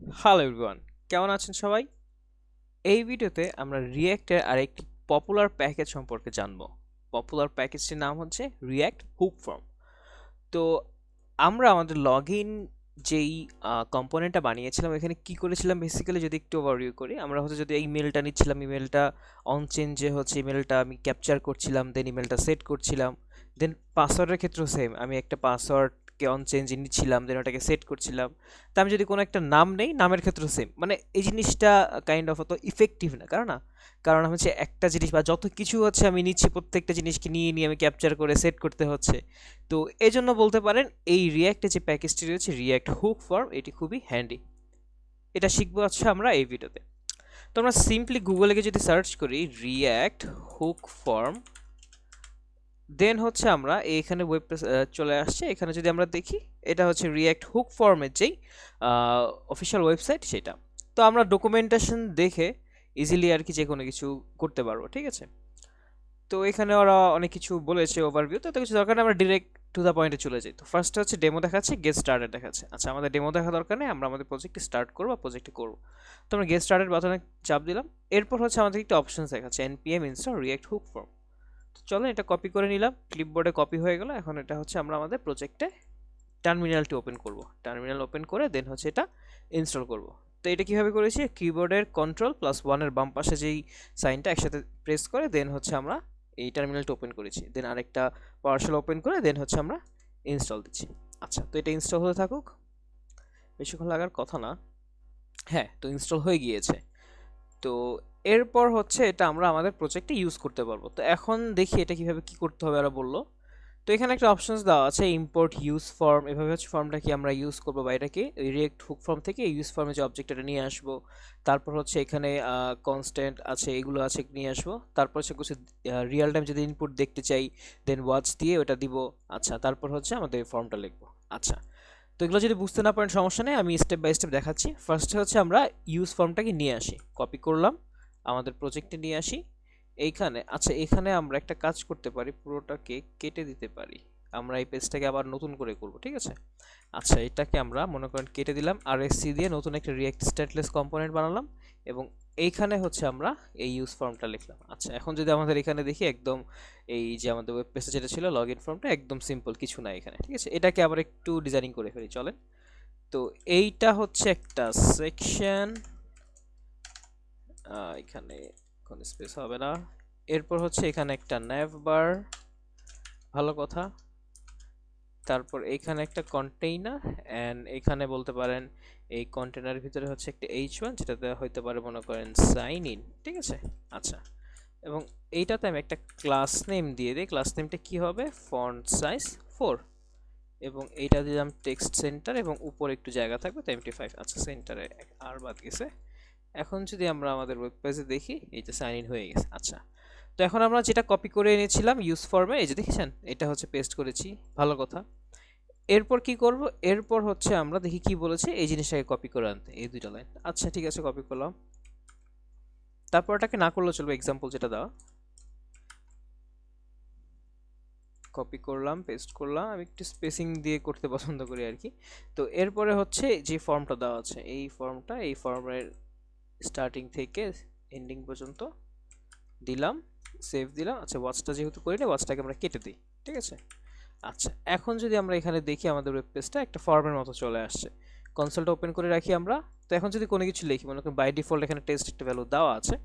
Hello everyone, কেমন আছেন সবাই? এই ভিডিওতে আমরা রিয়্যাক্টের আরেকটি পপুলার প্যাকেজ সম্পর্কে জানব। পপুলার প্যাকেজটির নাম হচ্ছে রিয়্যাক্ট হুক ফর্ম। তো আমরা আমাদের লগইন যেই কম্পোনেন্টটা বানিয়েছিলাম এখানে কি করেছিলাম বেসিক্যালি যদি একটু ওভারভিউ করি, আমরা হচ্ছে যদি ইমেলটা নিচ্ছিলাম, ইমেলটা অন চেঞ্জে হচ্ছে ইমেলটা আমি ক্যাপচার করছিলাম, দেন ইমেলটা সেট করছিলাম, দেন পাসওয়ার্ডের ক্ষেত্রেও সেম, আমি একটা পাসওয়ার্ডকে অন চেঞ্জে নিচ্ছিলাম, দেন ওটাকে সেট করছিলাম। তা আমি যদি কোনো একটা নাম নেই, নামের ক্ষেত্রেও সেম। মানে এই জিনিসটা কাইন্ড অফ অত ইফেক্টিভ না, কারণ হচ্ছে একটা জিনিস বা যত কিছু হচ্ছে আমি নিচ্ছি, প্রত্যেকটা জিনিসকে নিয়ে নিয়ে আমি ক্যাপচার করে সেট করতে হচ্ছে। তো এই জন্য বলতে পারেন এই রিয়্যাক্টে যে প্যাকেজটি রয়েছে রিয়্যাক্ট হুক ফর্ম, এটি খুবই হ্যান্ডি। এটা শিখবো হচ্ছে আমরা এই ভিডিওতে। তো আমরা সিম্পলি গুগলে গিয়ে যদি সার্চ করি রিয়্যাক্ট হুক ফর্ম, দেন হচ্ছে আমরা এখানে ওয়েব চলে আসছে। এখানে যদি আমরা দেখি, এটা হচ্ছে রিয়্যাক্ট হুক ফর্মের যেই অফিসিয়াল ওয়েবসাইট সেটা। তো আমরা ডকুমেন্টেশন দেখে ইজিলি আর কি যে কোনো কিছু করতে পারবো, ঠিক আছে? তো এখানে ওরা অনেক কিছু বলেছে ওভারভিউ, তো এত কিছু দরকার নেই, আমরা ডিরেক্ট টু দ্য পয়েন্টে চলে যাই। তো ফার্স্ট হচ্ছে ডেমো দেখাচ্ছে, গেট স্টার্টেড দেখাচ্ছে। আচ্ছা, আমাদের ডেমো দেখা দরকার নেই, আমরা আমাদের প্রজেক্টটি স্টার্ট করবো বা প্রজেক্টটি করবো। তো আমরা গেট স্টার্টেড বাটনে চাপ দিলাম। এরপর হচ্ছে আমাদের একটা অপশন দেখাচ্ছে npm install react hook form। তো চলো এটা কপি করে নিলাম, ক্লিপবোর্ডে কপি হয়ে গেল। এখন এটা হচ্ছে আমরা আমাদের প্রজেক্টে টার্মিনালটি ওপেন করব, টার্মিনাল ওপেন করে দেন হচ্ছে এটা ইনস্টল করব। তো এটা কিভাবে করেছি, কিবোর্ডের কন্ট্রোল+1 এর বাম পাশে যেই সাইনটা একসাথে প্রেস করে দেন হচ্ছে আমরা এই টার্মিনালটা ওপেন করেছি, দেন আরেকটা পার্সেল ওপেন করে দেন হচ্ছে আমরা ইনস্টল দিচ্ছি। আচ্ছা, তো এটা ইনস্টল হতে থাকুক, বেশিক্ষণ লাগার কথা না। হ্যাঁ, তো ইনস্টল হয়ে গিয়েছে। তো এরপর হচ্ছে এটা আমরা আমাদের প্রজেক্টে ইউজ করতে পারবো। তো এখন দেখি এটা কিভাবে কি করতে হবে ওরা বললো। তো এখানে একটা অপশনস দেওয়া আছে ইম্পোর্ট ইউজ ফর্ম, এভাবে হচ্ছে ফর্মটা কি আমরা ইউজ করবো বা এটাকে রিয়েক্ট হুক ফর্ম থেকে ইউজ ফর্মে যে অবজেক্টটা নিয়ে আসবো। তারপর হচ্ছে এখানে কনস্ট্যান্ট আছে, এগুলো আছে নিয়ে আসবো। তারপর হচ্ছে কিছু রিয়েল টাইম যদি ইনপুট দেখতে চাই দেন ওয়াচ দিয়ে ওটা দিব। আচ্ছা, তারপর হচ্ছে আমাদের ফর্মটা লিখবো। আচ্ছা, তো এগুলো যদি বুঝতে না পারেন সমস্যা নেই, আমি স্টেপ বাই স্টেপ দেখাচ্ছি। ফার্স্টে হচ্ছে আমরা ইউজ ফর্মটাকে নিয়ে আসি, কপি করলাম, আমাদের প্রজেক্টে নিয়ে আসি এইখানে। আচ্ছা, এখানে আমরা একটা কাজ করতে পারি, পুরোটাকে কেটে দিতে পারি। আমরা এই পেজটাকে আবার নতুন করে করব, ঠিক আছে? আচ্ছা, এটাকে আমরা মনে করেন কেটে দিলাম, আর এসসি দিয়ে নতুন একটা রিঅ্যাক্ট স্ট্যাটলেস কম্পোনেন্ট বানালাম এবং এইখানে হচ্ছে আমরা এই ইউজ ফর্মটা লিখলাম। আচ্ছা, এখন যদি আমাদের এখানে দেখি একদম এই যে আমাদের ওয়েব পেজে যেটা ছিল লগ ইন ফর্মটা একদম সিম্পল, কিছু নাই এখানে, ঠিক আছে? এটাকে আবার একটু ডিজাইনিং করে ফেলি, চলেন। তো এইটা হচ্ছে একটা সেকশন, এখানে কোনো স্পেস হবে না। এরপর হচ্ছে এখানে একটা nav বার, ভালো কথা। তারপর এখানে একটা কন্টেইনার, এন্ড এখানে বলতে পারেন এই কন্টেইনারের ভিতরে হচ্ছে একটা h1 যেটাতে হইতে পারে মনে করেন সাইন ইন, ঠিক আছে? আচ্ছা, এবং এইটাতে আমি একটা ক্লাস নেম দিয়ে দিই। ক্লাস নেমটা কি হবে, ফন্ট সাইজ 4, এবং এইটা দিলাম টেক্সট সেন্টার এবং উপরে একটু জায়গা থাকবে তো এমটি5। আচ্ছা, সেন্টারে আর বাদ গেছে। এখন যদি আমরা আমাদের ওয়েব পেজে দেখি, এই যে সাইন ইন হয়ে গেছে। আচ্ছা, তো এখন আমরা যেটা কপি করে এনেছিলাম ইউজ ফর্মে, এই যে দেখেছেন এটা হচ্ছে পেস্ট করেছি, ভালো কথা। এরপর কি করব, এরপর হচ্ছে আমরা দেখি কি বলেছে এই জিনিসটাকে কপি করে আনতে, এই দুইটা লাইন। আচ্ছা, ঠিক আছে, কপি করলাম। তারপর এটাকে না করলেও চলবে, এক্সাম্পল যেটা দেওয়া, কপি করলাম, পেস্ট করলাম। আমি একটু স্পেসিং দিয়ে করতে পছন্দ করি আর কি। তো এরপরে হচ্ছে যে ফর্মটা দেওয়া আছে এই ফর্মটা, এই ফর্মের স্টার্টিং থেকে এন্ডিং পর্যন্ত দিলাম, সেভ দিলাম। আচ্ছা, ওয়াচটা যেহেতু করি না, ওয়াচটাকে আমরা কেটে দিই, ঠিক আছে? আচ্ছা, এখন যদি আমরা এখানে দেখি আমাদের ওয়েব পেজটা একটা ফর্মের মতো চলে আসছে। কনসোলটা ওপেন করে রাখি আমরা। তো এখন যদি কোনো কিছু লিখি, মনে করেন বাই ডিফল্ট এখানে টেক্সট একটা ভ্যালু দেওয়া আছে,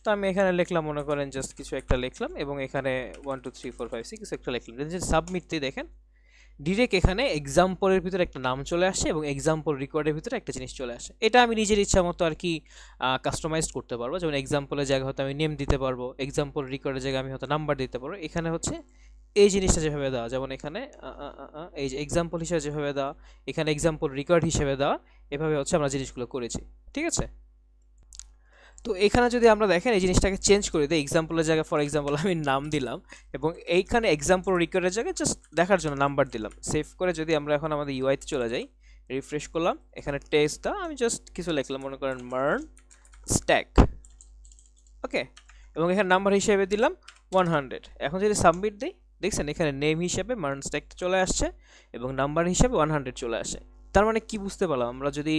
তো আমি এখানে লিখলাম মনে করেন জাস্ট কিছু একটা লিখলাম এবং এখানে 1 2 3 4 5 6 কিছু একটা লিখলাম, যে সাবমিট দিয়ে দেখেন ডিরেক্ট এখানে এক্সাম্পলের ভিতরে একটা নাম চলে আসে এবং এক্সাম্পল রেকর্ডের ভিতরে একটা জিনিস চলে আসে। এটা আমি নিজের ইচ্ছা মতো আর কি কাস্টমাইজ করতে পারবো। যেমন এক্সাম্পলের জায়গায় হয়তো আমি নেম দিতে পারবো, এক্সাম্পল রেকর্ডের জায়গায় আমি হয়তো নাম্বার দিতে পারবো। এখানে হচ্ছে এই জিনিসটা যেভাবে দেওয়া, যেমন এখানে এই যে এক্সাম্পল হিসেবে যেভাবে দেওয়া, এখানে এক্সাম্পল রেকর্ড হিসেবে দেওয়া, এভাবে হচ্ছে আমরা জিনিসগুলো করেছি, ঠিক আছে? তো এখানে যদি আমরা দেখেন এই জিনিসটাকে চেঞ্জ করে দিই, এক্সাম্পলের জায়গায় ফর এক্সাম্পল আমি নাম দিলাম এবং এইখানে এক্সাম্পল রেকর্ডের জায়গায় জাস্ট দেখার জন্য নাম্বার দিলাম। সেভ করে যদি আমরা এখন আমাদের ইউআইতে চলে যাই, রিফ্রেশ করলাম, এখানে টেস্টটা আমি জাস্ট কিছু লিখলাম, মনে করেন MERN স্ট্যাক, ওকে, এবং এখানে নাম্বার হিসেবে দিলাম 100। এখন যদি সাবমিট দিই, দেখছেন এখানে নেম হিসেবে MERN স্ট্যাকটা চলে আসছে এবং নাম্বার হিসেবে 100 চলে আসে। তার মানে কি বুঝতে পারলাম, আমরা যদি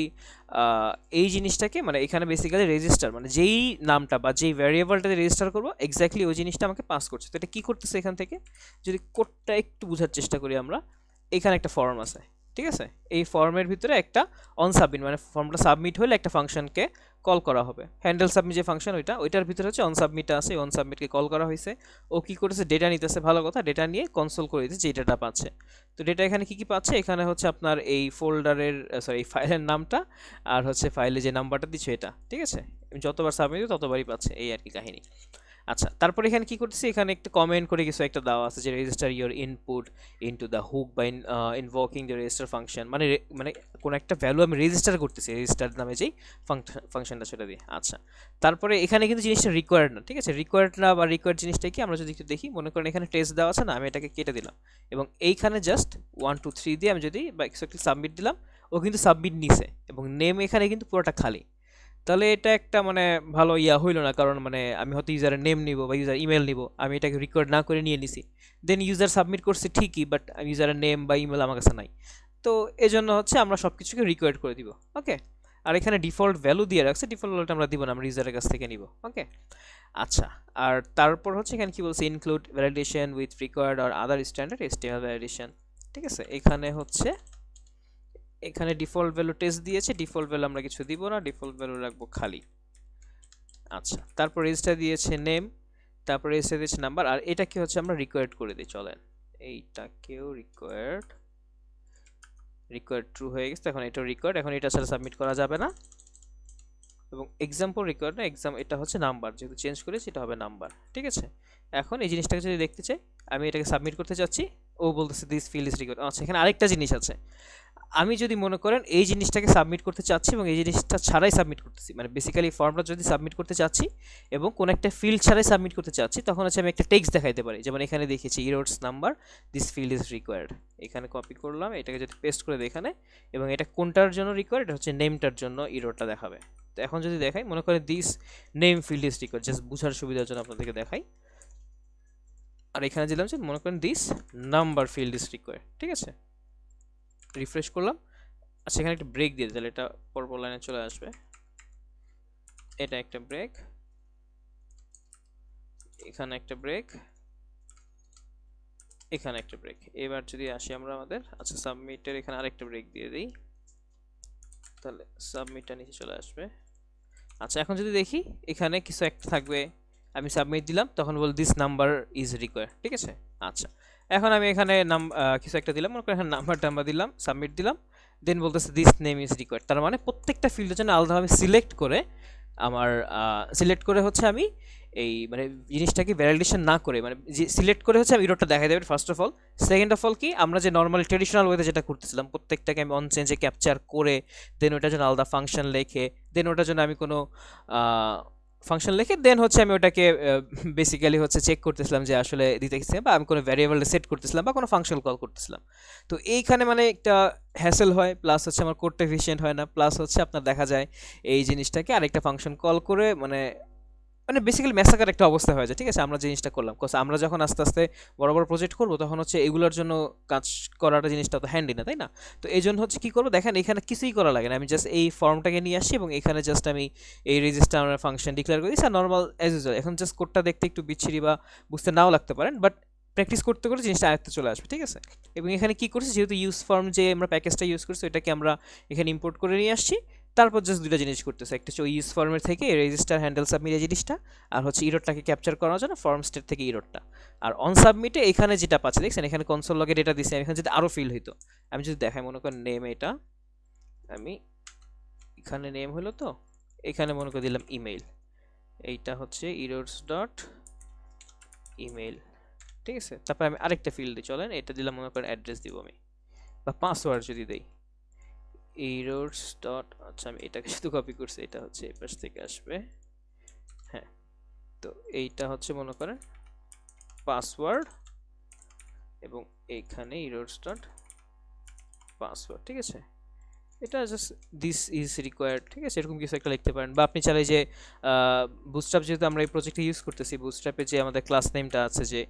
এই জিনিসটাকে মানে এখানে বেসিক্যালি রেজিস্টার মানে যেই নামটা বা যেই ভ্যারিয়েবলটাতে রেজিস্টার করবো এক্স্যাক্টলি ওই জিনিসটা আমাকে পাস করছে। তো এটা কি করতেছে এখান থেকে, যদি কোডটা একটু বোঝার চেষ্টা করি আমরা, এখানে একটা ফর্ম আছে, ঠিক আছে? এই ফর্মের ভিতরে একটা অন সাবমিট মানে ফর্মটা সাবমিট হলে একটা ফাংশনকে কল করা হবে, হ্যান্ডেল সাবমিট যে ফাংশন ওইটার ভিতরে হচ্ছে অন সাবমিটটা আছে, অন সাবমিটকে কল করা হয়েছে। ও কি করেছে, ডেটা নিতেছে, ভালো কথা, ডেটা নিয়ে কনসোল করে দিচ্ছে যে ডেটা পাচ্ছে। তো ডেটা এখানে কি কি পাচ্ছে, এখানে হচ্ছে আপনার এই ফোল্ডারের সরি এই ফাইলের নামটা আর হচ্ছে ফাইলে যে নাম্বারটা দিচ্ছে এটা, ঠিক আছে? যতবার সাবমিট ততবারই পাচ্ছে, এই আর কি কাহিনী। আচ্ছা, তারপরে এখানে কি করতেছি, এখানে একটা কমেন্ট করে কিছু একটা দেওয়া আছে যে register your input into the hook by invoking the register function, মানে মানে কোন একটা ভ্যালু আমি রেজিস্টার করতেছি রেজিস্টার নামে যেই ফাংশনটা সেটা দিয়ে। আচ্ছা, তারপরে এখানে কিন্তু জিনিসটা রিকোয়ার্ড না, ঠিক আছে? রিকোয়ার্ড না বা রিকোয়ার্ড জিনিসটা কি আমরা যদি একটু দেখি, মনে করেন এখানে টেস্ট দেওয়া আছে না, আমি এটাকে কেটে দিলাম এবং এইখানে জাস্ট 1 2 3 দিয়ে আমি যদি বা এক্স্যাক্টলি সাবমিট দিলাম, ও কিন্তু সাবমিট নিছে এবং নেম এখানে কিন্তু পুরোটা খালি। তাহলে এটা একটা মানে ভালো হইলো না, কারণ মানে আমি হয়তো ইউজারের নেম নিব বা ইউজার ইমেল নিব, আমি এটাকে রেকর্ড না করে নিয়ে নিছি, দেন ইউজার সাবমিট করছে ঠিকই, বাট ইউজারের নেম বা ইমেল আমার কাছে নাই। তো এজন্য হচ্ছে আমরা সব কিছুকে রিকোয়ার্ড করে দিব, ওকে? আর এখানে ডিফল্ট ভ্যালু দিয়ে রাখছে, ডিফল্ট ভ্যালুটা আমরা দিব না, আমরা ইউজারের কাছ থেকে নিব, ওকে? আচ্ছা, আর তারপর হচ্ছে এখানে কি বলছে, include validation with required or other standard HTML validation, ঠিক আছে? এখানে হচ্ছে এখানে ডিফল্ট ভ্যালু টেস্ট দিয়েছে, ডিফল্ট ভ্যালু আমরা কিছু দিব না, ডিফল্ট ভ্যালু রাখবো খালি। আচ্ছা, তারপর রেজিস্টার দিয়েছে নেম, তারপর রেজিস্টার দিয়েছে নাম্বার, আর এটা কি হচ্ছে আমরা রিকোয়ার্ড করে দিই, চলেন এইটাকেও রিকোয়ার্ড ট্রু হয়ে গেছে, এখন এটা রিকোয়ার্ড, এখন এটা ছাড়া সাবমিট করা যাবে না। এবং এক্সাম্পল রিকোয়ার্ড না, এটা হচ্ছে নাম্বার, যেহেতু চেঞ্জ করেছি এটা হবে নাম্বার, ঠিক আছে? এখন এই জিনিসটাকে যদি দেখতে চাই, আমি এটাকে সাবমিট করতে চাচ্ছি, ও বলতেছে দিস ফিল্ড ইজ রিকোয়ার্ড। আচ্ছা, এখানে আরেকটা জিনিস আছে, আমি যদি মনে করেন এই জিনিসটাকে সাবমিট করতে চাচ্ছি এবং এই জিনিসটা ছাড়াই সাবমিট করতেছি, মানে বেসিক্যালি ফর্মটা যদি সাবমিট করতে চাচ্ছি এবং কোন একটা ফিল্ড ছাড়াই সাবমিট করতে চাচ্ছি, তখন হচ্ছে আমি একটা টেক্সট দেখাইতে পারি, যেমন এখানে দেখিয়েছি ইরোডস number this field is required. এখানে কপি করলাম, এটাকে যদি পেস্ট করে দিই এখানে, এবং এটা কোনটার জন্য রিকোয়ার্ড, এটা হচ্ছে নেমটার জন্য ইরোডটা দেখাবে। তো এখন যদি দেখাই, মনে করেন this name field is required, just বুঝার সুবিধার জন্য আপনাদেরকে দেখাই। আর এখানে দিলাম যে মনে করেন this number field is required, ঠিক আছে? রিফ্রেশ করলাম। আচ্ছা, এখানে একটা ব্রেক দিয়ে দিলে এটা পরপর লাইনে চলে আসবে, এটা একটা ব্রেক, এখানে একটা ব্রেক, এখানে একটা ব্রেক। এবার যদি আসি আমরা আমাদের, আচ্ছা সাবমিটের এখানে আরেকটা ব্রেক দিয়ে দিই, তাহলে সাবমিটটা নিচে চলে আসবে। আচ্ছা, এখন যদি দেখি এখানে কিছু একটা থাকবে, আমি সাবমিট দিলাম, তখন বল দিস নাম্বার ইজ রিকোয়ার্ড, ঠিক আছে? আচ্ছা, এখন আমি এখানে কিছু একটা দিলাম, মনে করেন এখানে নাম্বার দিলাম, সাবমিট দিলাম, দেন বলতেছে দিস নেম ইজ রিকোয়ার্ড। তার মানে প্রত্যেকটা ফিল্ডের জন্য আলাদাভাবে সিলেক্ট করে আমার সিলেক্ট করে হচ্ছে আমি এই মানে জিনিসটাকে ভ্যালিডেশন না করে, মানে সিলেক্ট করে হচ্ছে আমি ইরোডটা দেখাই দেবে first of all. Second of all কি, আমরা যে নর্মালি ট্রেডিশনাল ওয়েতে যেটা করতেছিলাম, প্রত্যেকটাকে আমি অন চেঞ্জে ক্যাপচার করে দেন ওটার জন্য আলাদা ফাংশন লেখে, দেন ওটার জন্য আমি কোনো ফাংশন লিখে দেন হচ্ছে আমি ওটাকে বেসিক্যালি হচ্ছে চেক করতেছিলাম যে আসলে দিতেছে, বা আমি কোনো ভ্যারিয়েবলে সেট করতেছিলাম বা কোনো ফাংশন কল করতেছিলাম। তো এইখানে মানে একটা হ্যাসেল হয়, প্লাস হচ্ছে আমার কোডটা এফিশিয়েন্ট হয় না, প্লাস হচ্ছে আপনার দেখা যায় এই জিনিসটাকে আরেকটা ফাংশন কল করে মানে মানে বেসিক্যালি ম্যাসাকার একটা অবস্থা হয়ে যায়, ঠিক আছে? আমরা জিনিসটা করলাম, কজ আমরা যখন আস্তে আস্তে বড় বড় প্রজেক্ট করবো তখন হচ্ছে এগুলোর জন্য কাজ করাটা জিনিসটা তো হ্যান্ডি না, তাই না? তো এই জন্য হচ্ছে কী করবো, দেখেন এখানে কিছুই করা লাগে না, আমি জাস্ট এই ফর্মটাকে নিয়ে আসি এবং এখানে জাস্ট আমি এই রেজিস্টার ফাংশন ডিক্লেয়ার করে দিচ্ছি, আর নর্মাল অ্যাজ ইউজুয়াল। এখন জাস্ট কোডটা দেখতে একটু বিচ্ছিরি বা বুঝতে নাও লাগতে পারেন, বাট প্র্যাকটিস করতে করে জিনিসটা আয়ত্তে চলে আসবে, ঠিক আছে? এবং এখানে কী করছি, যেহেতু ইউজ ফর্ম যে আমরা প্যাকেজটা ইউজ করছি ওইটাকে আমরা এখানে ইম্পোর্ট করে নিয়ে আসছি, তারপর জাস্ট দুইটা জিনিস করতেছে, একটা হচ্ছে ইউজ ফর্মের থেকে রেজিস্টার হ্যান্ডেল সাবমিট এই জিনিসটা, আর হচ্ছে ইরোডটাকে ক্যাপচার করার জন্য ফর্ম স্টেট থেকে ইরোডটা। আর অন সাবমিটে এখানে যেটা পাচ্ছে দেখছেন, এখানে কনসোল লগে ডেটা দিচ্ছে, এখানে যদি আরও ফিল হইতো, আমি যদি দেখাই, মনে করেন নেম, এটা আমি এখানে নেম হলো, তো এখানে মনে করে দিলাম ইমেইল, এইটা হচ্ছে ইরোডস ডট ইমেইল, ঠিক আছে? তারপর আমি আরেকটা ফিল্ড দিই, চলেন এটা দিলাম, মনে করেন অ্যাড্রেস দিব আমি, বা পাসওয়ার্ড যদি দেই ইরোডস ডট, আচ্ছা আমি এটাকে শুধু কপি করছি, এটা হচ্ছে এই পাশ থেকে আসবে, হ্যাঁ। তো এইটা হচ্ছে মনে করেন পাসওয়ার্ড এবং এইখানে ইরোডস ডট পাসওয়ার্ড, ঠিক আছে? এটা জাস্ট দিস ইজ রিকোয়ার্ড, ঠিক আছে? এরকম কিছু একটা লিখতে পারেন, বা আপনি চাইলে যে বুটস্ট্র্যাপ, যেহেতু আমরা এই প্রজেক্টে ইউজ করতেছি, বুটস্ট্র্যাপে যে আমাদের ক্লাস নেমটা আছে যে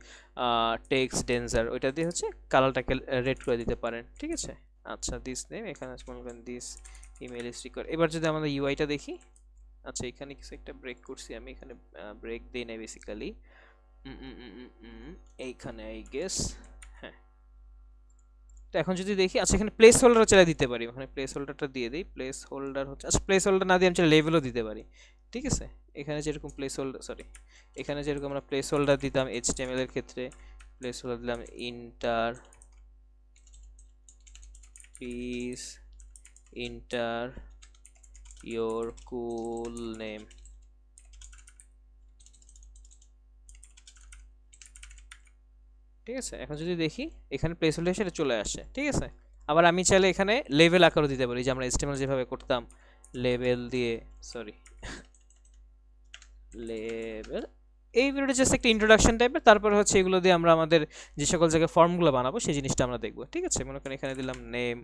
টেক্সট ডেনজার, ওইটা দিয়ে হচ্ছে কালারটাকে রেড করে দিতে পারেন, ঠিক আছে? আচ্ছা দিস নেম, এখানে আছে মনে করেন দিস ইমেল ইজ রিকোয়ার্ড। এবার যদি আমাদের ইউআইটা দেখি, আচ্ছা এখানে কিছু একটা ব্রেক করছি আমি, এখানে ব্রেক দেই না বেসিক্যালি, এইখানে আই গেস, হ্যাঁ। তো এখন যদি দেখি, আচ্ছা এখানে প্লেস হোল্ডার চালিয়ে দিতে পারি, ওখানে প্লেস হোল্ডারটা দিয়ে দিই। প্লেস হোল্ডার হচ্ছে, আচ্ছা প্লেস হোল্ডার না দিয়ে আমি লেভেলও দিতে পারি, ঠিক আছে। এখানে যেরকম প্লেস হোল্ডার, সরি, এখানে যেরকম আমরা প্লেস হোল্ডার দিতাম এইচটিএমএল এর ক্ষেত্রে, প্লেস হোল্ডার দিলাম inter please inter your cool name, ঠিক আছে। এখন যদি দেখি এখানে প্লেস হোল্ডার সেটা চলে আসে, ঠিক আছে। আবার আমি চাইলে এখানে লেভেল আকারও দিতে পারি, যে আমরা এইচটিএমএল যেভাবে করতাম লেভেল দিয়ে, সরি লেভেল। এই ভিডিওটা জাস্ট একটা ইন্ট্রোডাকশন টাইপের, তারপর হচ্ছে এগুলো দিয়ে আমরা আমাদের যে সকল জায়গায় ফর্মগুলো বানাবো সেই জিনিসটা আমরা দেখবো, ঠিক আছে। মনে করেন এখানে দিলাম নেম,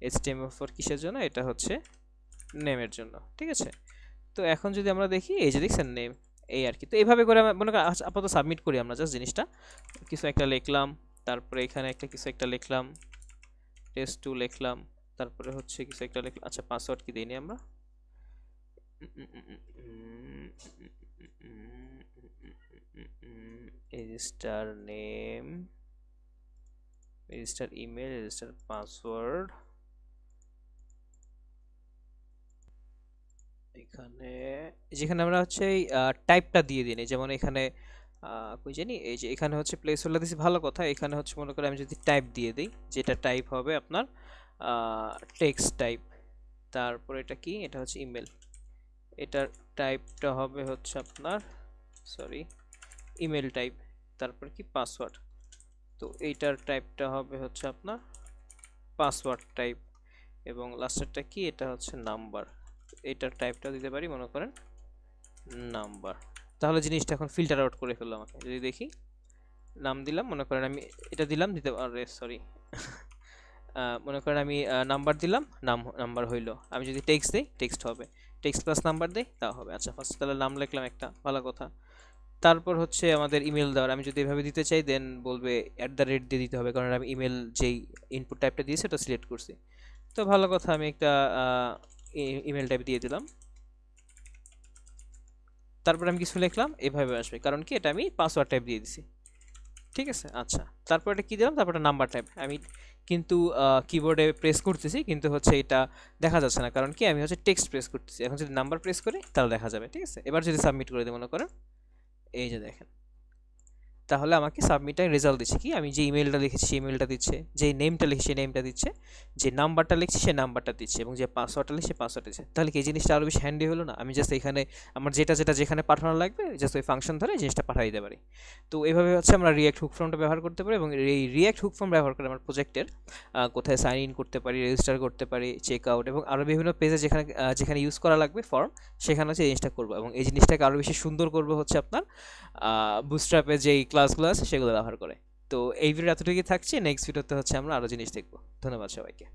এইচটিএমএল ফর কিসের জন্য, এটা হচ্ছে নেমের জন্য, ঠিক আছে। তো এখন যদি আমরা দেখি, এই যে দেখছেন নেম, এই আর কি। তো এইভাবে করে মনে করেন আপাতত সাবমিট করি আমরা জাস্ট জিনিসটা, কিছু একটা লিখলাম, তারপরে এখানে একটা কিছু একটা লিখলাম, টেস্ট 2 লিখলাম, তারপরে হচ্ছে কিছু একটা লিখলাম। আচ্ছা পাসওয়ার্ড কি দেইনি আমরা, register name, register email, register password, এখানে যেখানে আমরা হচ্ছে টাইপটা দিয়ে দিই, যেমন এখানে কই জানি, এই যে এখানে হচ্ছে প্লেস হোল্ডার দিছি, ভালো কথা। এখানে হচ্ছে মনে করি আমি যদি টাইপ দিয়ে দিই, যেটা টাইপ হবে আপনার টেক্সট টাইপ, তারপর এটা কি, এটা হচ্ছে ইমেল, এটার টাইপটা হবে হচ্ছে আপনার, সরি ইমেল টাইপ, তারপর কি পাসওয়ার্ড, তো এইটার টাইপটা হবে হচ্ছে আপনার পাসওয়ার্ড টাইপ, এবং লাস্টেরটা কি, এটা হচ্ছে নাম্বার, এটার টাইপটা দিতে পারি মনে করেন নাম্বার। তাহলে জিনিসটা এখন ফিল্টার আউট করে ফেললাম। আমাকে যদি দেখি, নাম দিলাম, মনে করেন আমি এটা দিলাম, দিতে আরে সরি মনে করেন আমি নাম্বার দিলাম, নাম্বার হইলো। আমি যদি টেক্সট দিই টেক্সট হবে, টেক্সট প্লাস নাম্বার দিই তাও হবে। আচ্ছা ফার্স্ট তাহলে নাম লিখলাম একটা, ভালো কথা। তারপর হচ্ছে আমাদের ইমেল দেওয়ার, আমি যদি এভাবে দিতে চাই দেন বলবে @ দিয়ে দিতে হবে, কারণ আমি ইমেল যেই ইনপুট টাইপটা দিয়েছি ওটা সিলেক্ট করছি। তো ভালো কথা, আমি একটা ইমেল টাইপ দিয়ে দিলাম, তারপর আমি কিছু লিখলাম, এভাবে আসবে, কারণ কি এটা আমি পাসওয়ার্ড টাইপ দিয়ে দিছি, ঠিক আছে। আচ্ছা তারপর এটা কি দিলাম, তারপর একটা নাম্বার টাইপ, আমি কিন্তু কিবোর্ডে প্রেস করতেছি কিন্তু হচ্ছে এটা দেখা যাচ্ছে না, কারণ কি আমি হচ্ছে টেক্সট প্রেস করতেছি। এখন যদি নাম্বার প্রেস করি তাহলে দেখা যাবে, ঠিক আছে। এবার যদি সাবমিট করে দিই মনে করেন, এই যে দেখেন, তাহলে আমাকে সাবমিটের রেজাল্ট দিচ্ছে কি, আমি যে ইমেলটা লিখেছি সেই ইমেলটা দিচ্ছে, যে নেমটা লিখেছি সেই নেমটা দিচ্ছে, যে নাম্বারটা লিখছি সেই নাম্বারটা দিচ্ছে, এবং যে পাসওয়ার্ডটা লিখছি সেই পাসওয়ার্ড দিচ্ছে। তাহলে কি এই জিনিসটা আরও বেশি হ্যান্ডি হলো না? আমি জাস্ট এখানে আমার যেটা যেটা যেখানে পাঠানো লাগবে জাস্ট ওই ফাংশন ধরে জিনিসটা পাঠিয়ে দিতে পারি। তো এইভাবে হচ্ছে আমরা রিয়াক্ট হুক ফর্মটা ব্যবহার করতে পারি, এবং এই রিয়াক্ট হুক ফর্ম ব্যবহার করে আমার প্রজেক্টের কোথায় সাইন ইন করতে পারি, রেজিস্টার করতে পারি, চেক আউট, এবং আরও বিভিন্ন পেজে যেখানে যেখানে ইউজ করা লাগবে ফর্ম, সেখানে হচ্ছে এই জিনিসটা করবো, এবং এই জিনিসটাকে আরও বেশি সুন্দর করবো হচ্ছে আপনার বুটস্ট্র্যাপে যেই ক্লাসগুলো আছে সেগুলো ব্যবহার করে। তো এই ভিডিও এতটুকুই থাকছে, নেক্সট ভিডিওতে হচ্ছে আমরা আরও জিনিস দেখবো। ধন্যবাদ সবাইকে।